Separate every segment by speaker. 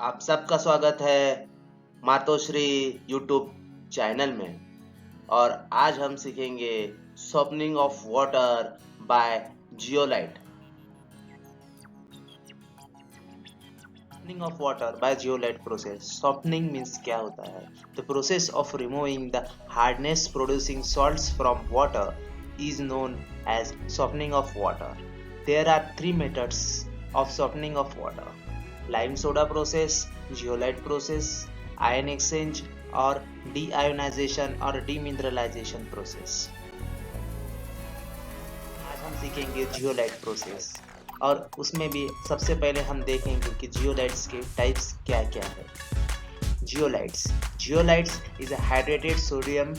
Speaker 1: आप सबका स्वागत है मातोश्री यूट्यूब चैनल में। और आज हम सीखेंगे softening of water bye zeolite. Softening of water bye zeolite process. Softening means क्या होता है? The process of removing the hardness producing salts from water is known as softening of water. There are three methods of softening of water: lime soda process, zeolite process, ion exchange और deionization और demineralization process। आज हम सीखेंगे zeolite process और उसमें भी सबसे पहले हम देखेंगे कि जियोलाइट्स के टाइप्स क्या क्या है। Zeolites is a hydrated sodium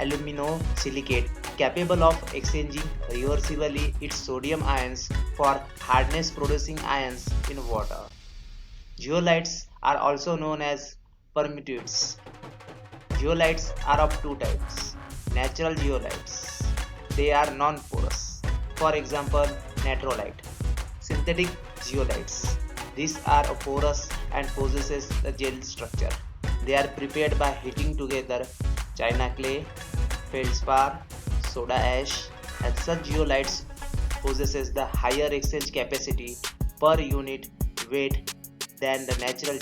Speaker 1: aluminosilicate capable of exchanging reversibly its sodium ions for hardness producing ions in water. Zeolites are also known as permutates. Zeolites are of two types: natural zeolites, they are non-porous, for example natrolite. Synthetic zeolites, these are porous and possesses the gel structure. They are prepared by heating together china clay, feldspar, soda ash, and such zeolites possesses the higher exchange capacity per unit weight than the natural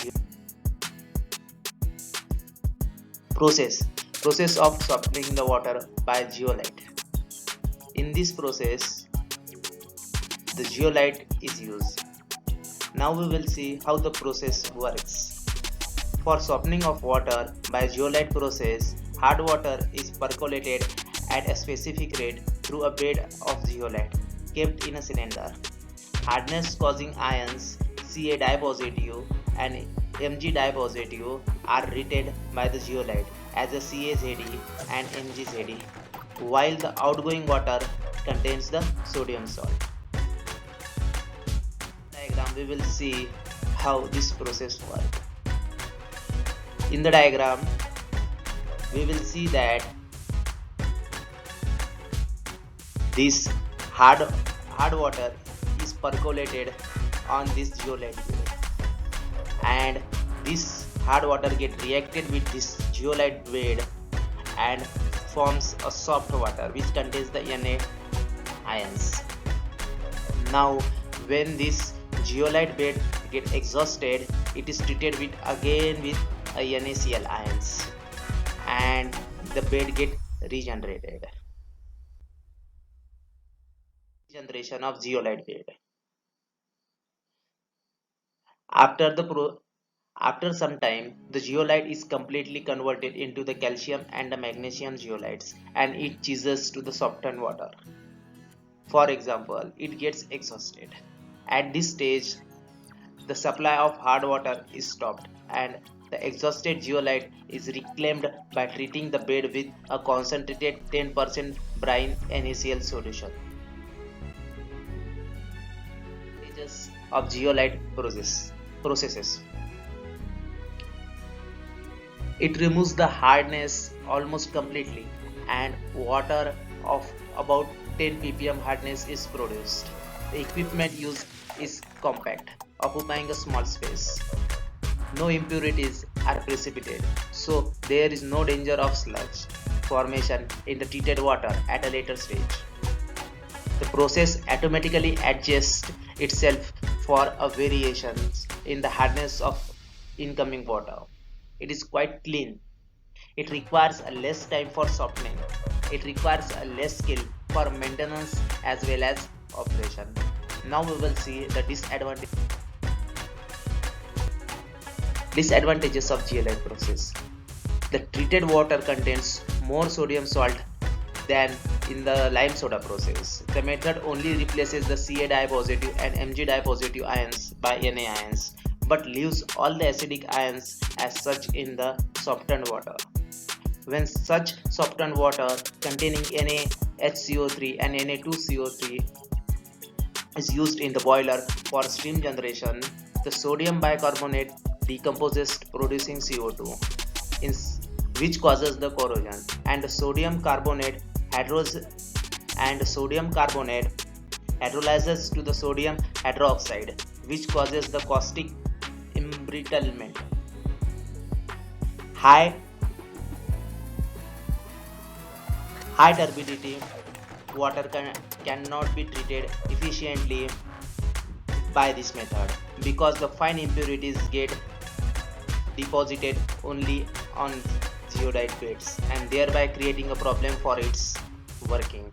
Speaker 1: process of softening the water by zeolite. In this process, the zeolite is used. Now we will see how the process works. For softening of water by zeolite process, hard water is percolated at a specific rate through a bed of zeolite kept in a cylinder. Hardness causing ions Ca dipositive and Mg dipositive are treated by the zeolite as a CaZe and MgZe, while the outgoing water contains the sodium salt. Diagram we will see how this process works. In the diagram we will see that this hard water is percolated on this zeolite bed, and this hard water get reacted with this zeolite bed and forms a soft water which contains the Na ions. Now when this zeolite bed get exhausted, it is treated with NaCl ions and the bed get regenerated. Generation of zeolite bed. After some time, the zeolite is completely converted into the calcium and the magnesium zeolites, and it cheeses to the softened water. For example, it gets exhausted. At this stage, the supply of hard water is stopped and the exhausted zeolite is reclaimed by treating the bed with a concentrated 10% brine NaCl solution. Stages of zeolite processes. It removes the hardness almost completely and water of about 10 ppm hardness is produced. The equipment used is compact, occupying a small space. No impurities are precipitated, so there is no danger of sludge formation in the treated water at a later stage. The process automatically adjusts itself for a variations in the hardness of incoming water. It is quite clean. It requires a less time for softening. It requires a less skill for maintenance as well as operation. Now we will see the disadvantages of zeolite process. The treated water contains more sodium salt than in the lime soda process. The method only replaces the Ca dipositive and Mg dipositive ions by Na ions, but leaves all the acidic ions as such in the softened water. When such softened water containing NaHCO3 and Na2CO3 is used in the boiler for steam generation, the sodium bicarbonate decomposes producing CO2, which causes the corrosion, and the sodium carbonate hydrolyzes to the sodium hydroxide, which causes the caustic embrittlement. High high turbidity water cannot be treated efficiently by this method because the fine impurities get deposited only on geodite beds and thereby creating a problem for its working.